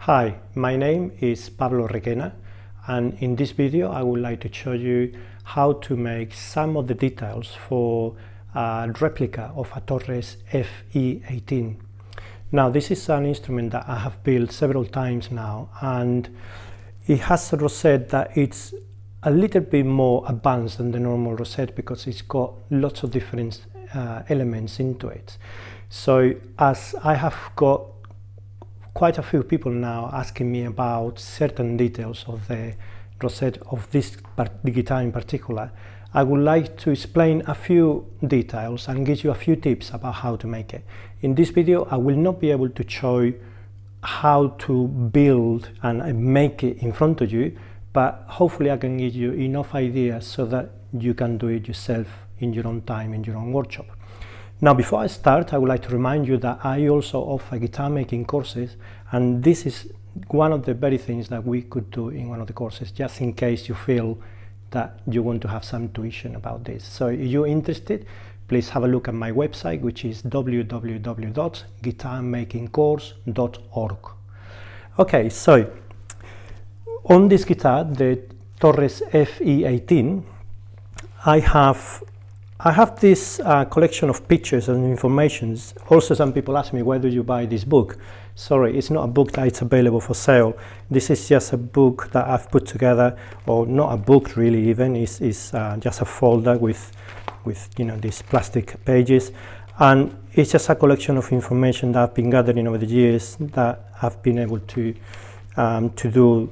Hi, my name is Pablo Requena, and in this video I would like to show you how to make some of the details for a replica of a Torres FE18. Now this is an instrument that I have built several times now, and it has a Rosette that it's a little bit more advanced than the normal Rosette because it's got lots of different elements into it. So as I have got quite a few people now asking me about certain details of the Rosette of this guitar in particular, I would like to explain a few details and give you a few tips about how to make it. In this video I will not be able to show how to build and make it in front of you, but hopefully I can give you enough ideas so that you can do it yourself in your own time, in your own workshop. Now before I start, I would like to remind you that I also offer guitar making courses, and this is one of the very things that we could do in one of the courses, just in case you feel that you want to have some tuition about this. So if you're interested, please have a look at my website, which is www.guitarmakingcourse.org. Okay, so on this guitar, the Torres FE18, I have this collection of pictures and informations. Also, some people ask me, where do you buy this book? Sorry, it's not a book that it's available for sale. This is just a book that I've put together, or not a book really even, it's just a folder with these plastic pages. And it's just a collection of information that I've been gathering over the years that I've been able to do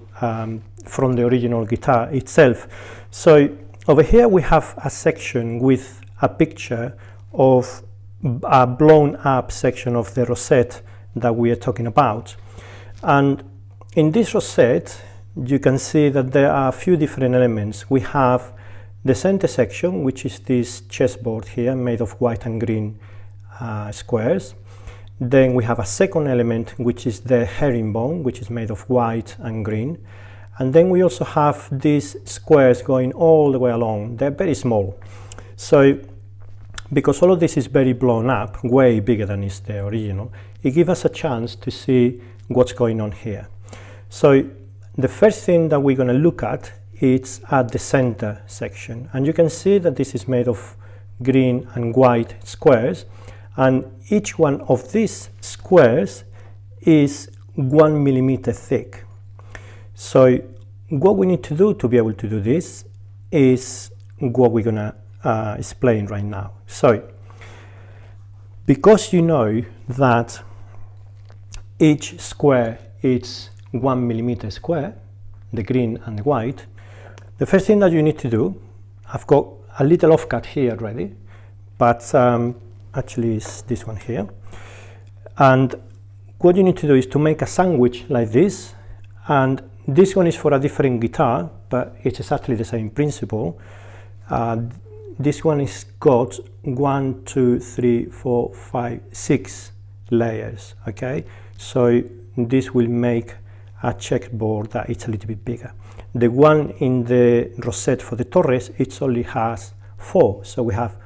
from the original guitar itself. So over here we have a section with a picture of a blown up section of the Rosette that we are talking about. And in this Rosette you can see that there are a few different elements. We have the center section, which is this chessboard here made of white and green squares. Then we have a second element, which is the herringbone, which is made of white and green. And then we also have these squares going all the way along. They're very small. So because all of this is very blown up, way bigger than is the original, it gives us a chance to see what's going on here. So the first thing that we're going to look at is at the center section. And you can see that this is made of green and white squares. And each one of these squares is 1 millimeter thick. So what we need to do to be able to do this is what we're going to explain right now. So because you know that each square is 1 millimeter square, the green and the white, the first thing that you need to do, I've got a little offcut here already, but actually it's this one here. And what you need to do is to make a sandwich like this, and this one is for a different guitar, but it's exactly the same principle. This one is got 1, 2, 3, 4, 5, 6 layers. Okay, so this will make a checkerboard that it's a little bit bigger. The one in the Rosette for the Torres, it only has 4. So we have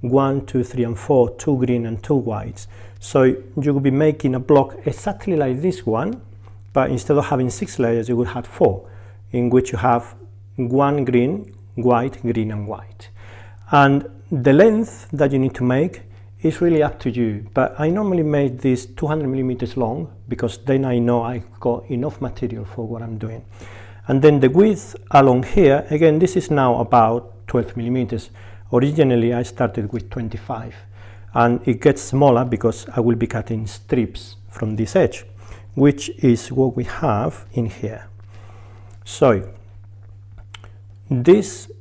1, 2, 3, and 4, 2 green and 2 whites. So you will be making a block exactly like this one, but instead of having 6 layers, you will have 4, in which you have 1 green, white, green, and white. And the length that you need to make is really up to you, but I normally make this 200 millimeters long because then I know I've got enough material for what I'm doing. And then the width along here, again, this is now about 12 millimeters. Originally I started with 25, and it gets smaller because I will be cutting strips from this edge, which is what we have in here. So this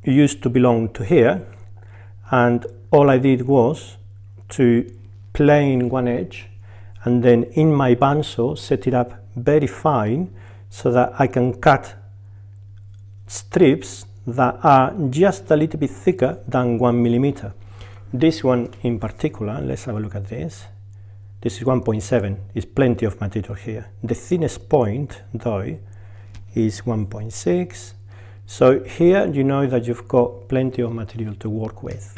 used to belong to here, and all I did was to plane one edge and then in my bandsaw set it up very fine so that I can cut strips that are just a little bit thicker than 1 millimeter. This one in particular, let's have a look at this. This is 1.7, is plenty of material here. The thinnest point though is 1.6. So here you know that you've got plenty of material to work with.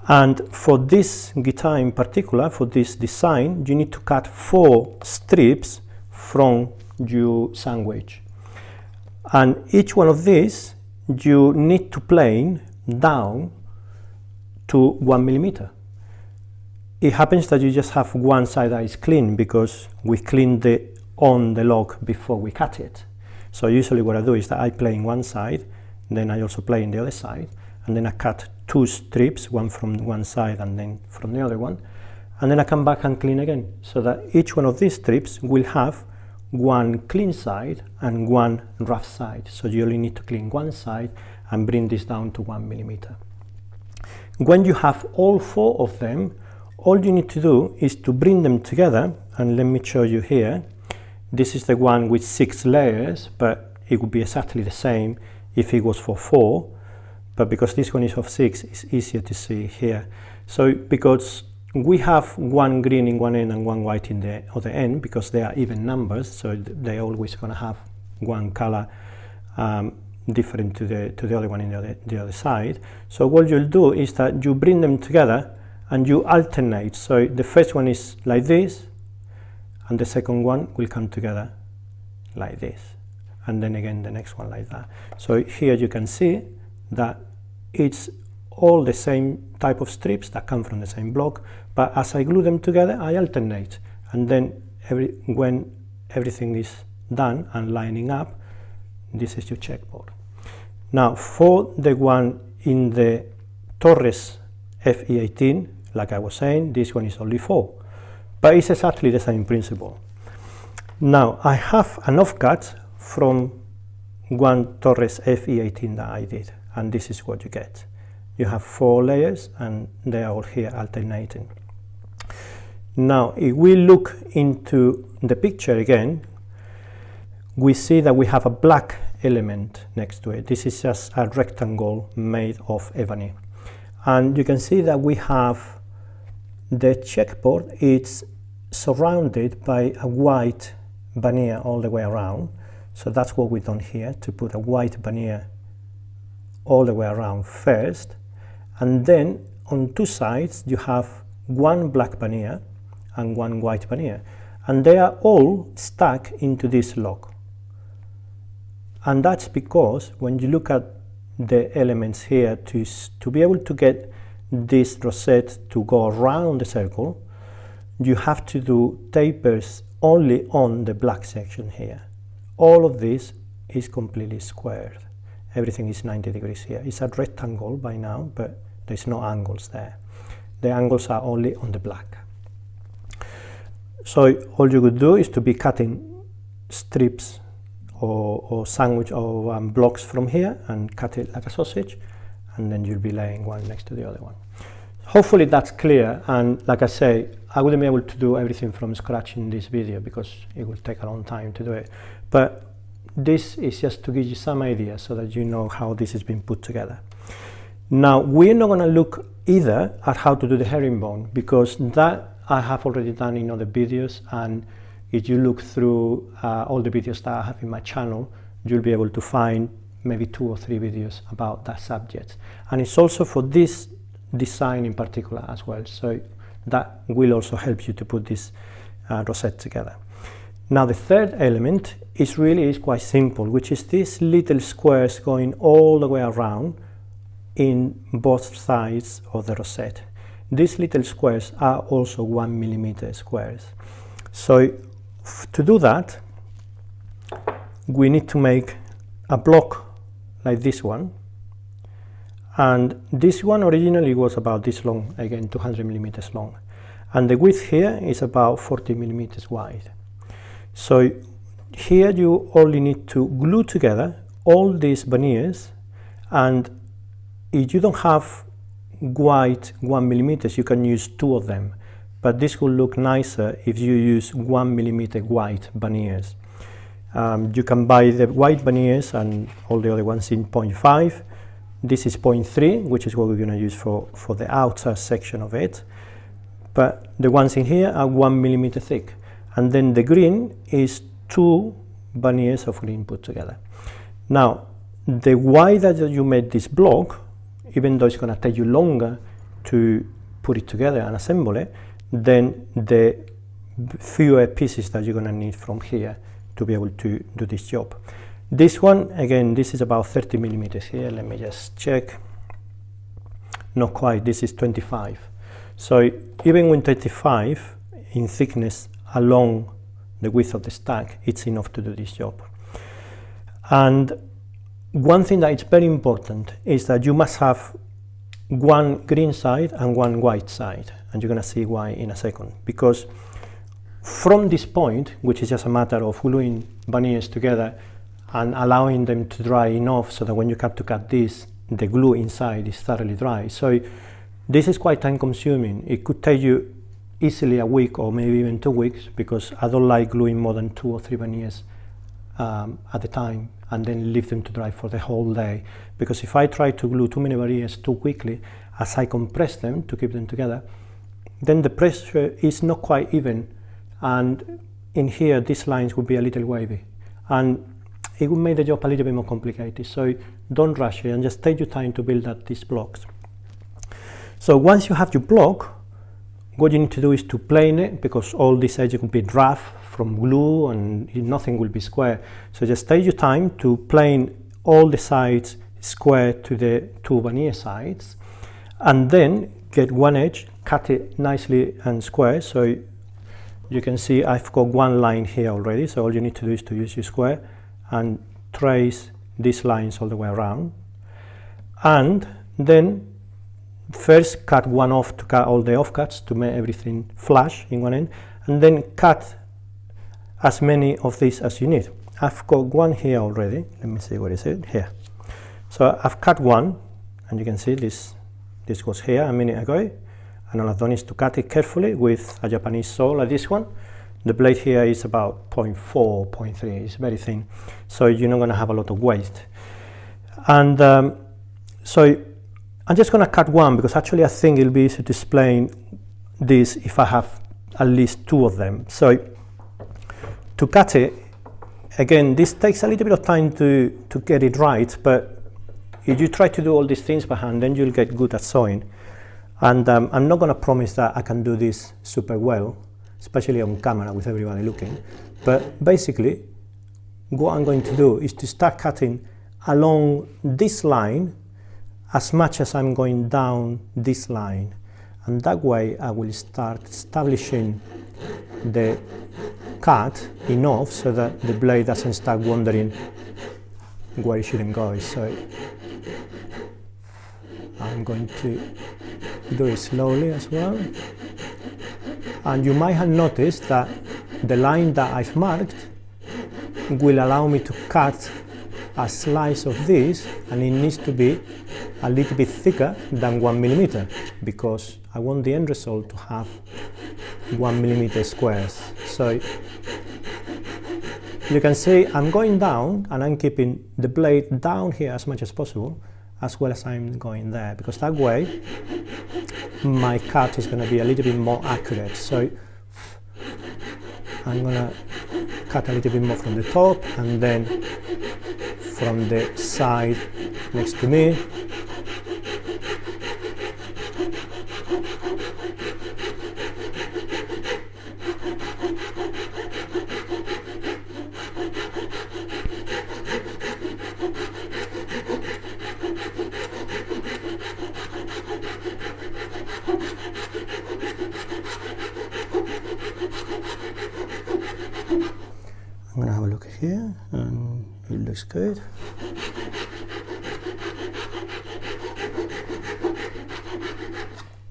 And for this guitar in particular, for this design, you need to cut 4 strips from your sandwich. And each one of these, you need to plane down to 1 millimeter. It happens that you just have one side that is clean because we cleaned on the log before we cut it. So usually what I do is that I plane one side, then I also plane the other side, and then I cut 2 strips, one from one side and then from the other one, and then I come back and clean again, so that each one of these strips will have one clean side and one rough side. So you only need to clean one side and bring this down to 1 millimeter. When you have all 4 of them, all you need to do is to bring them together, and let me show you here. This is the one with 6 layers, but it would be exactly the same if it was for 4. But because this one is of 6, it's easier to see here. So because we have one green in one end and one white in the other end, because they are even numbers, so they're always going to have one color different to the other one in the other side. So what you'll do is that you bring them together and you alternate. So the first one is like this, and the second one will come together like this, and then again the next one like that. So here you can see that it's all the same type of strips that come from the same block, but as I glue them together I alternate, and then when everything is done and lining up, this is your checkboard. Now for the one in the Torres FE18, like I was saying, this one is only 4, but it's exactly the same principle. Now I have an offcut from one Torres FE18 that I did, and this is what you get. You have 4 layers and they are all here alternating. Now if we look into the picture again, we see that we have a black element next to it. This is just a rectangle made of ebony, and you can see that we have the checkboard. It's surrounded by a white veneer all the way around. So that's what we've done here, to put a white veneer all the way around first, and then on 2 sides you have one black veneer and one white veneer, and they are all stuck into this log. And that's because when you look at the elements here, to be able to get this rosette to go around the circle, you have to do tapers only on the black section here. All of this is completely squared. Everything is 90 degrees here. It's a rectangle by now, but there's no angles there. The angles are only on the black. So all you would do is to be cutting strips or sandwich or blocks from here and cut it like a sausage, and then you'll be laying one next to the other one. Hopefully that's clear, and like I say, I wouldn't be able to do everything from scratch in this video because it will take a long time to do it, but this is just to give you some idea so that you know how this has been put together. Now we're not going to look either at how to do the herringbone, because that I have already done in other videos, and if you look through all the videos that I have in my channel, you'll be able to find maybe 2 or 3 videos about that subject, and it's also for this design in particular as well, so that will also help you to put this rosette together. Now the third element is quite simple, which is these little squares going all the way around in both sides of the rosette. These little squares are also 1 millimeter squares. So to do that, we need to make a block like this one, and this one originally was about this long, again 200 millimeters long, and the width here is about 40 millimeters wide. So here you only need to glue together all these veneers, and if you don't have white 1 millimeters, you can use 2 of them, but this will look nicer if you use 1 millimeter white veneers. You can buy the white veneers and all the other ones in 0.5. This is 0.3, which is what we're going to use for the outer section of it, but the ones in here are 1 millimeter thick, and then the green is 2 veneers of green put together. Now the way that you made this block, even though it's going to take you longer to put it together and assemble it than the fewer pieces that you're going to need from here to be able to do this job. This one, again, this is about 30 millimeters here. Let me just check. Not quite, this is 25. So even with 25 in thickness along the width of the stack, it's enough to do this job. And one thing that is very important is that you must have one green side and one white side, and you're going to see why in a second. Because from this point, which is just a matter of gluing veneers together and allowing them to dry enough so that when you cut this, the glue inside is thoroughly dry. So this is quite time consuming. It could take you easily a week or maybe even 2 weeks, because I don't like gluing more than 2 or 3 veneers at a time and then leave them to dry for the whole day. Because if I try to glue too many veneers too quickly, as I compress them to keep them together, then the pressure is not quite even, and in here these lines would be a little wavy, and it would make the job a little bit more complicated. So don't rush it and just take your time to build up these blocks. So once you have your block, what you need to do is to plane it, because all these edges will be rough from glue and nothing will be square. So just take your time to plane all the sides square to the 2 veneer sides, and then get one edge, cut it nicely and square. So you can see I've got one line here already, so all you need to do is to use your square and trace these lines all the way around, and then first cut one off to cut all the offcuts to make everything flush in one end, and then cut as many of these as you need. I've got one here already. Let me see, what is it here. So I've cut one, and you can see this was here a minute ago, and all I've done is to cut it carefully with a Japanese saw like this one. The blade here is about 0.4, 0.3, it's very thin, so you're not going to have a lot of waste. And so I'm just going to cut one, because actually I think it'll be easy to explain this if I have at least 2 of them. So to cut it, again, this takes a little bit of time to get it right, but if you try to do all these things by hand, then you'll get good at sewing. And I'm not going to promise that I can do this super well, especially on camera with everybody looking, but basically what I'm going to do is to start cutting along this line as much as I'm going down this line, and that way I will start establishing the cut enough so that the blade doesn't start wandering where it shouldn't go. So I'm going to do it slowly as well. And you might have noticed that the line that I've marked will allow me to cut a slice of this, and it needs to be a little bit thicker than 1 millimeter, because I want the end result to have 1 millimeter squares. So you can see I'm going down and I'm keeping the blade down here as much as possible, as well as I'm going there, because that way my cut is going to be a little bit more accurate. So I'm going to cut a little bit more from the top, and then from the side next to me. I'm going to have a look here, and it looks good.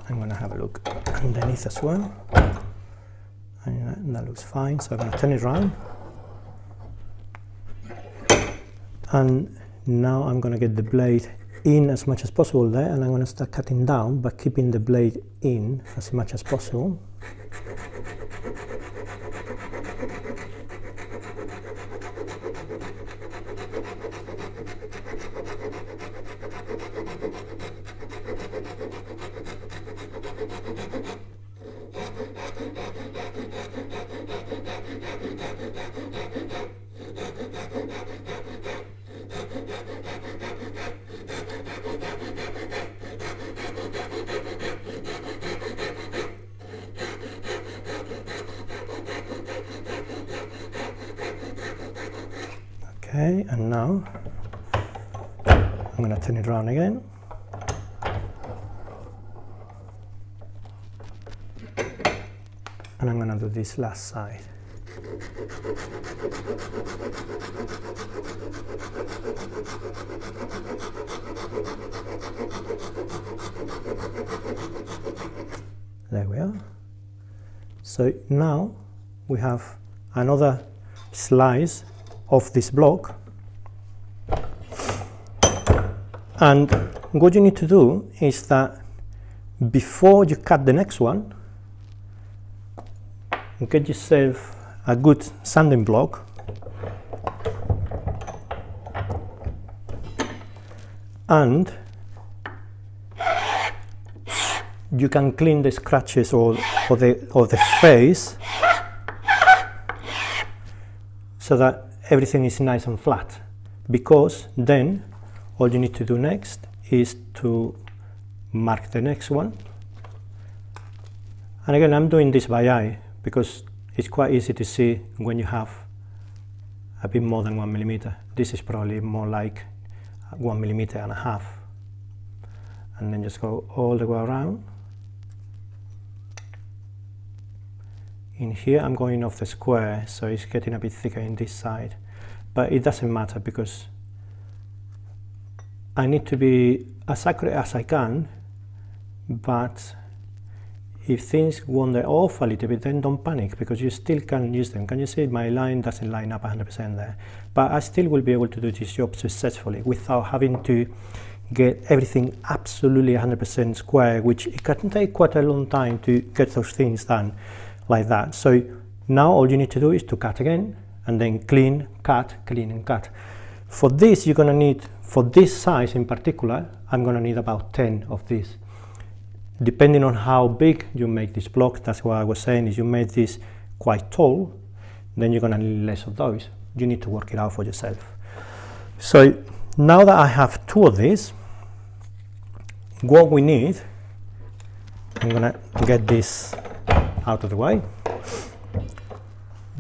I'm going to have a look underneath as well, and that looks fine. So I'm going to turn it around, and now I'm going to get the blade in as much as possible there, and I'm going to start cutting down but keeping the blade in as much as possible. Okay, and now I'm going to turn it around again. And I'm going to do this last side. There we are. So now we have another slice of this block. And what you need to do is that before you cut the next one, get yourself a good sanding block and you can clean the scratches or the face so that everything is nice and flat, because then all you need to do next is to mark the next one. And again, I'm doing this by eye because it's quite easy to see when you have a bit more than 1 millimeter. This is probably more like 1.5 millimeters, and then just go all the way around. In here I'm going off the square, so it's getting a bit thicker in this side, but it doesn't matter because I need to be as accurate as I can. But if things wander off a little bit, then don't panic, because you still can use them. Can you see my line doesn't line up 100% there, but I still will be able to do this job successfully without having to get everything absolutely 100% square, which it can take quite a long time to get those things done like that. So now all you need to do is to cut again, and then clean, cut, clean and cut. For this you're going to need, for this size in particular, I'm going to need about 10 of these. Depending on how big you make this block, that's what I was saying, is you make this quite tall, then you're going to need less of those. You need to work it out for yourself. So now that I have 2 of these, what we need, I'm going to get this out of the way.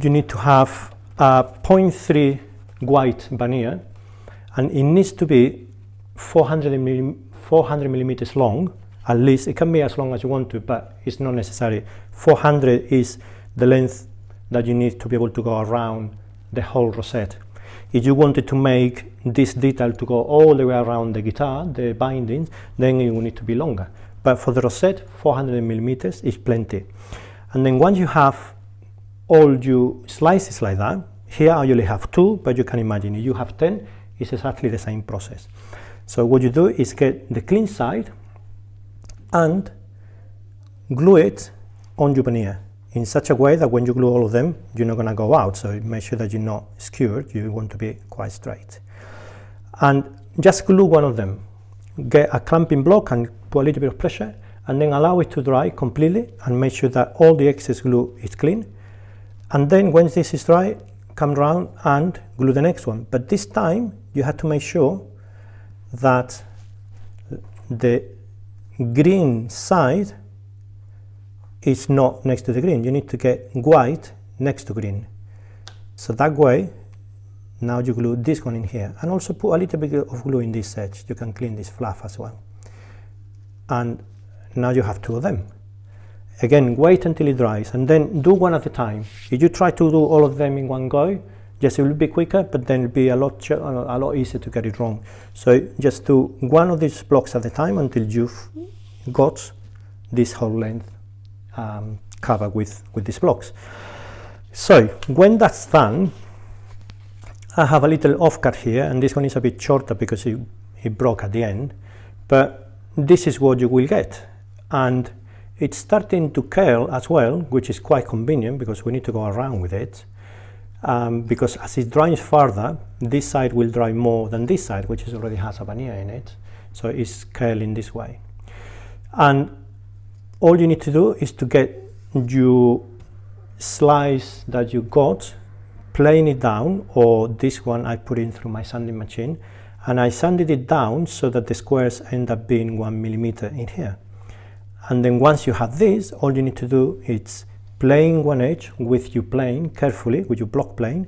You need to have a 0.3 white veneer, and it needs to be 400 millimeters long. At least it can be as long as you want to, but it's not necessary. 400 is the length that you need to be able to go around the whole rosette. If you wanted to make this detail to go all the way around the guitar, the bindings, then it will need to be longer. But for the rosette, 400 millimeters is plenty. And then once you have all your slices like that, here I only have 2, but you can imagine if you have 10, it's exactly the same process. So what you do is get the clean side and glue it on your veneer in such a way that when you glue all of them, you're not going to go out. So make sure that you're not skewered. You want to be quite straight. And just glue one of them. Get a clamping block and put a little bit of pressure, and then allow it to dry completely and make sure that all the excess glue is clean. And then when this is dry, come around and glue the next one. But this time you have to make sure that the green side is not next to the green. You need to get white next to green. So that way, now you glue this one in here, and also put a little bit of glue in this edge. You can clean this fluff as well. And now you have 2 of them. Again, wait until it dries, and then do one at a time. If you try to do all of them in one go, yes, it will be quicker, but then it'll be a lot easier to get it wrong. So just do one of these blocks at a time until you've got this whole length covered with these blocks. So when that's done, I have a little offcut here, and this one is a bit shorter because it broke at the end, but this is what you will get. And it's starting to curl as well, which is quite convenient because we need to go around with it. Because as it dries further, this side will dry more than this side, which already has a veneer in it, so it's curling this way. And all you need to do is to get your slice that you got, plane it down, or this one I put in through my sanding machine, and I sanded it down so that the squares end up being 1 millimeter in here. And then once you have this, all you need to do is plane one edge with your plane carefully, with your block plane,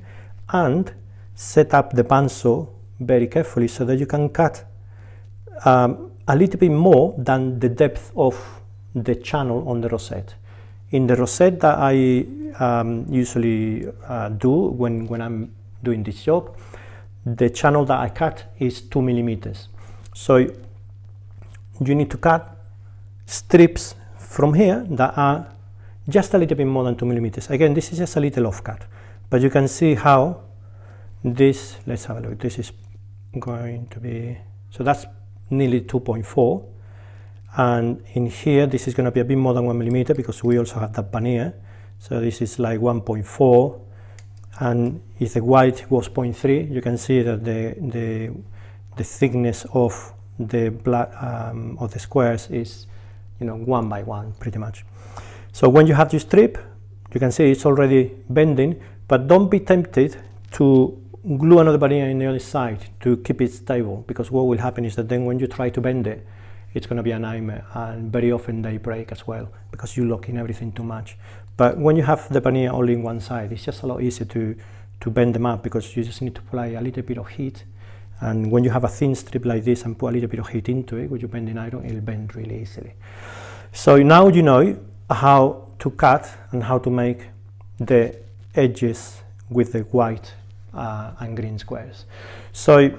and set up the bandsaw very carefully so that you can cut a little bit more than the depth of the channel on the rosette. In the rosette that I usually do when I'm doing this job, the channel that I cut is 2 millimeters. So you need to cut strips from here that are just a little bit more than 2 millimeters. Again, this is just a little offcut, but you can see how this, let's have a look, this is going to be, so that's nearly 2.4, and in here this is going to be a bit more than 1 millimeter because we also have that veneer, so this is like 1.4, and if the white was 0.3, you can see that the thickness of the black of the squares is, you know, 1 by 1 pretty much. So when you have this strip, you can see it's already bending, but don't be tempted to glue another veneer in the other side to keep it stable, because what will happen is that then when you try to bend it, it's going to be a nightmare, and very often they break as well because you lock in everything too much. But when you have the veneer only in one side, it's just a lot easier to bend them up, because you just need to apply a little bit of heat, and when you have a thin strip like this and put a little bit of heat into it with your bending iron, it'll bend really easily. So now you know how to cut and how to make the edges with the white and green squares. So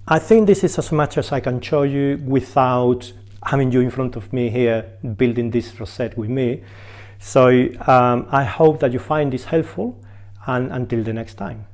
I think this is as much as I can show you without having you in front of me here building this rosette with me. So I hope that you find this helpful, and until the next time.